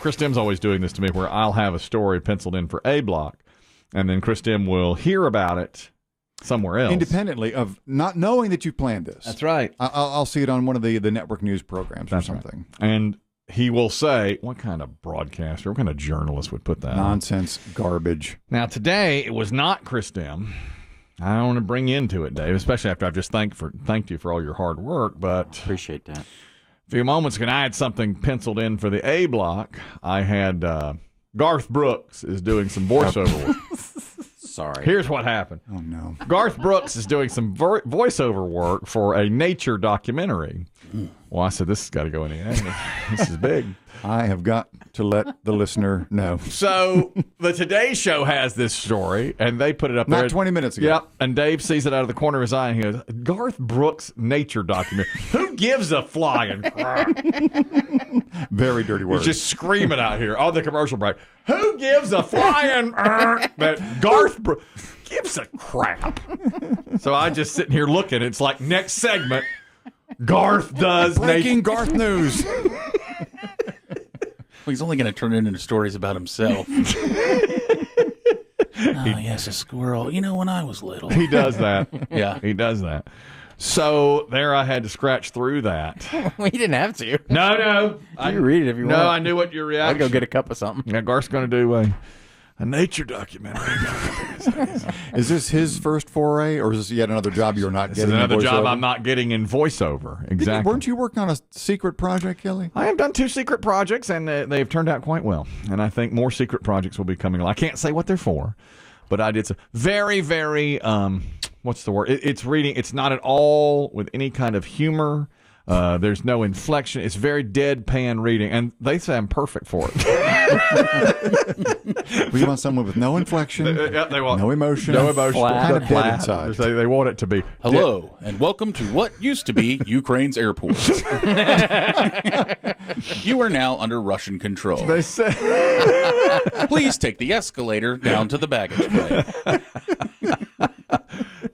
Chris Demm's always doing this to me where I'll have a story penciled in for A block, and then Chris Demm will hear about it somewhere else. Independently of not knowing that you planned this. That's right. I'll see it on one of the network news programs or something. Right. And he will say, what kind of broadcaster, what kind of journalist would put that Nonsense, garbage. Now, today, it was not Chris Demm. I don't want to bring you into it, Dave, especially after I've just thanked you for all your hard work. But appreciate that. A few moments ago, I had something penciled in for the A block. I had Garth Brooks is doing some voiceover work. Sorry. Here's what happened. Oh, no. Garth Brooks is doing some voiceover work for a nature documentary. Well, I said, this has got to go in the end. This is big. I have got to let the listener know. So the Today Show has this story, and they put it up there. Not 20 minutes ago. Yep, and Dave sees it out of the corner of his eye, and he goes, Garth Brooks nature documentary. Who gives a flying crap? Very dirty words. He's just screaming out here on the commercial break. Who gives a flying that Garth Brooks gives a crap? So I just sitting here looking. It's like next segment, Garth does breaking Garth news. Well, he's only going to turn it into stories about himself. Yes, a squirrel. You know, when I was little. He does that. Yeah. He does that. So there I had to scratch through that. Well, you didn't have to. No. You read it if you want. No, I knew what your reaction. I'd go get a cup of something. Yeah, Garth's going to do a nature documentary. Is this his first foray, or is this yet another job you're not This getting? is another in job voiceover? I'm not getting in voiceover. Exactly. Weren't you working on a secret project, Kelly? I have done 2 secret projects, and they've turned out quite well. And I think more secret projects will be coming along. I can't say what they're for, but I did some very, very, what's the word? It's reading. It's not at all with any kind of humor. There's no inflection. It's very deadpan reading, and they say I'm perfect for it. We want someone with no inflection, They want no emotion, flat, kind of dead flat. inside. They want it to be. Hello, and welcome to what used to be Ukraine's airport. You are now under Russian control. They say. Please take the escalator down to the baggage claim.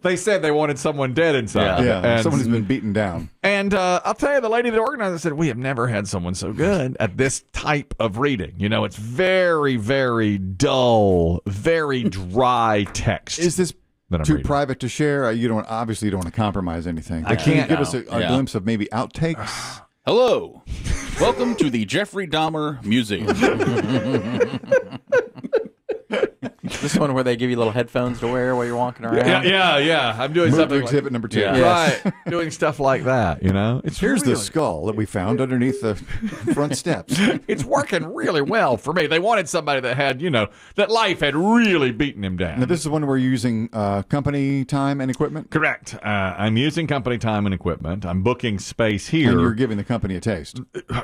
They said they wanted someone dead inside. Yeah, And, someone who's been beaten down. and I'll tell you, the lady that organized it said, we have never had someone so good at this type of reading. You know, it's very, very dull, very dry text. Is this that I'm too reading. private to share? You don't obviously you don't want to compromise anything. I Can you can't. give us a Yeah. glimpse of maybe outtakes? Hello, welcome to the Jeffrey Dahmer Museum. This one where they give you little headphones to wear while you're walking around. Yeah. I'm doing Move to something exhibit number 2. Yeah. right, doing stuff like that. You know, it's Here's really, the skull that we found underneath the front steps. It's working really well for me. They wanted somebody that had, that life had really beaten him down. Now, this is one where you're using company time and equipment, Correct. I'm using company time and equipment. I'm booking space here. and you're giving the company a taste.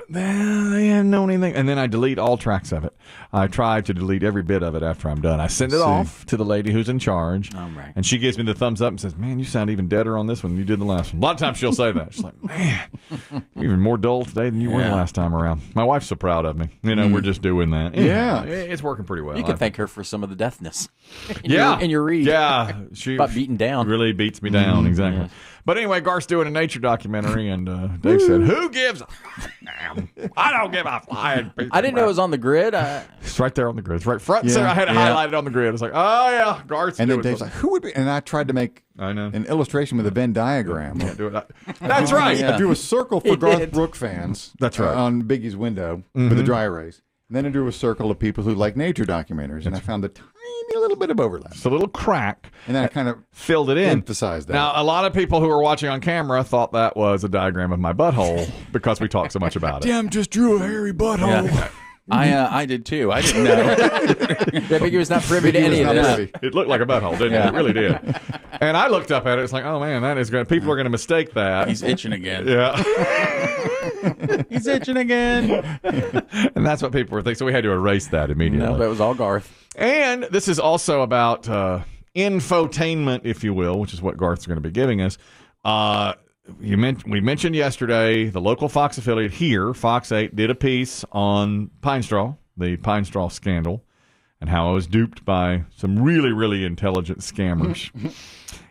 They hadn't known anything. And then I delete all tracks of it. I try to delete every bit of it after I'm done. I send it off to the lady who's in charge. All right. And she gives me the thumbs up and says, man, you sound even deader on this one than you did the last one. A lot of times she'll say that. She's like, man, you're even more dull today than you were the last time around. My wife's so proud of me. We're just doing that. Yeah. It's working pretty well. You can thank her for some of the deafness in Yeah. your read. Yeah. She About beaten down. really beats me down. Exactly. yeah. But anyway, Garth's doing a nature documentary, and Dave said, who gives a damn? I don't give a flying piece I didn't know it was on the grid. It's right there on the grid. It's right front. Yeah, So I had it yeah. highlighted on the grid. I was like, oh, yeah, Garth's And then doing Dave's like, something. who would be? And I tried to make I know. an illustration with a Venn diagram. Can't do it. That's right. Yeah. I drew a circle for He Garth did. Brooks fans. That's right. On Biggie's window with the dry erase. And then I drew a circle of people who like nature documentaries, and I found a tiny little bit of overlap. It's a little crack. And then I kind of Filled it in. emphasized that. Now, a lot of people who were watching on camera thought that was a diagram of my butthole because we talk so much about it. Demm just drew a hairy butthole. Yeah. I did too. I didn't know. Yeah, Biggie was not privy to Biggie was any of not this. privy. It looked like a butthole, didn't it? It really did. And I looked up at it. It's like, oh, man, that is going to, people are going to mistake that. He's itching again. Yeah. He's itching again. And that's what people were thinking. So we had to erase that immediately. No, that was all Garth. And this is also about infotainment, if you will, which is what Garth's going to be giving us. We mentioned yesterday the local Fox affiliate here, Fox 8, did a piece on Pine Straw, the Pine Straw scandal, and how I was duped by some really, really intelligent scammers.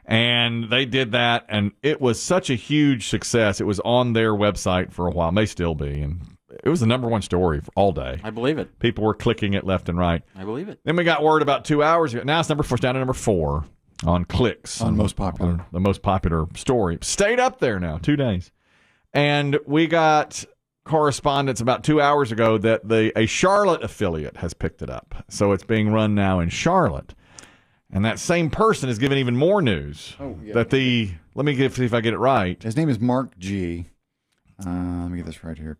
And they did that, and it was such a huge success. It was on their website for a while, may still be, and it was the number one story for all day. I believe it. People were clicking it left and right. I believe it. Then we got word about 2 hours ago. Now it's number 4, it's down to number 4 on clicks. On most popular. The most popular story. Stayed up there now, 2 days. And we got correspondence about 2 hours ago that a Charlotte affiliate has picked it up. So it's being run now in Charlotte. And that same person is giving even more news. Oh, yeah. That let me see if I get it right. His name is Mark G. Let me get this right here.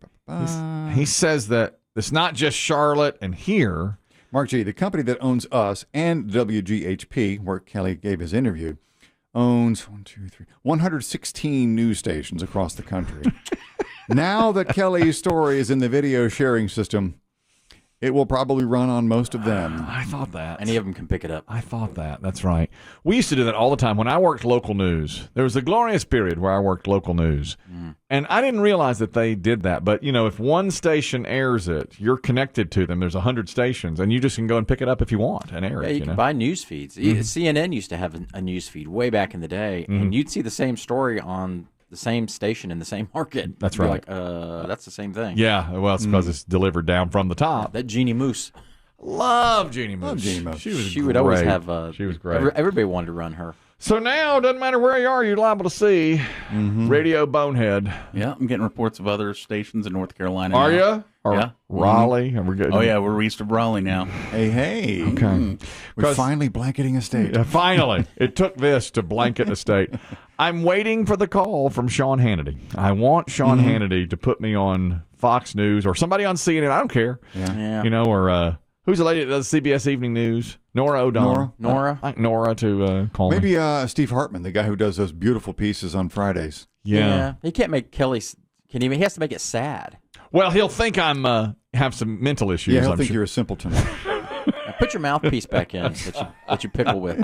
He says that it's not just Charlotte and here. Mark G, the company that owns us and WGHP, where Kelly gave his interview, owns 116 news stations across the country. Now that Kelly's story is in the video sharing system, it will probably run on most of them. I thought that. Any of them can pick it up. I thought that. That's right. We used to do that all the time. When I worked local news, there was a glorious period where I worked local news. And I didn't realize that they did that. But, if one station airs it, you're connected to them. There's 100 stations, and you just can go and pick it up if you want and air it. You can buy news feeds. CNN used to have a news feed way back in the day, and you'd see the same story on the same station in the same market. That's You'd be right. Like, that's the same thing. Yeah, well, it's because it's delivered down from the top. That Jeannie Moose. Love Jeannie Moose. Love Jeannie Moose. She would always great. have. She was great. Everybody wanted to run her. So now, doesn't matter where you are, you're liable to see Radio Bonehead. Yeah, I'm getting reports of other stations in North Carolina. Are now. you? Or Yeah. Raleigh? Are we good? Oh, yeah, we're east of Raleigh now. Hey. Okay. We're finally blanketing a state. Finally. It took this to blanket a state. I'm waiting for the call from Sean Hannity. I want Sean Hannity to put me on Fox News or somebody on CNN. I don't care. Yeah. Or who's the lady that does CBS Evening News? Nora O'Donnell. Nora? I like Nora to call me. Maybe Steve Hartman, the guy who does those beautiful pieces on Fridays. Yeah. He can't make Kelly. He has to make it sad. Well, he'll think I'm have some mental issues. Yeah, he'll I'm think sure. you're a simpleton. Now put your mouthpiece back in that you pickle with.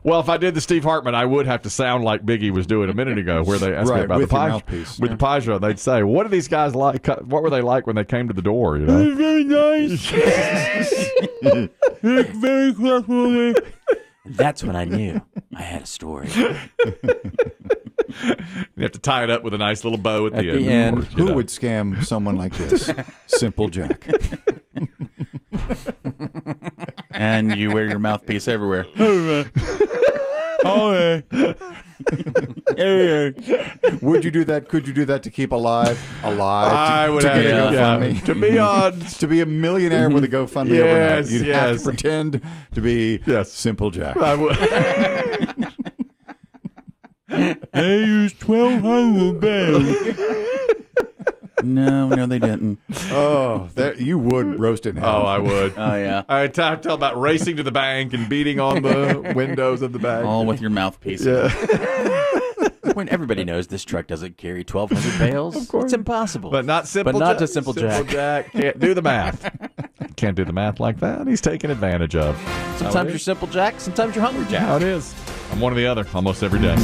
Well, if I did the Steve Hartman, I would have to sound like Biggie was doing a minute ago, where they asked me Right, about the with your Pajot. mouthpiece. With the Pajot, they'd say, "What do these guys like? What were they like when they came to the door?" Very nice. Very clever. And that's when I knew I had a story. You have to tie it up with a nice little bow at the the end. end. Of course, you Who know. would scam someone like this? Simple Jack. And you wear your mouthpiece everywhere. Would you do that? Could you do that to keep alive? I would to have get a GoFundMe? to be on. To be a millionaire with a GoFundMe Yes, overnight, you'd have yes. to pretend to be Simple Jack. I would. They used 1,200 bells. No, they didn't. Oh, you would roast in hell. Oh, I would. Oh, yeah. I tell about racing to the bank and beating on the windows of the bank. All with your mouthpiece. When everybody knows this truck doesn't carry 1,200 bales, of course. It's impossible. But not Simple But not Jack. to Simple Jack. Simple Jack can't do the math. Can't do the math like that. He's taken advantage of. Sometimes you're Simple Jack, sometimes you're Hungry Jack. How it is. I'm one or the other almost every day.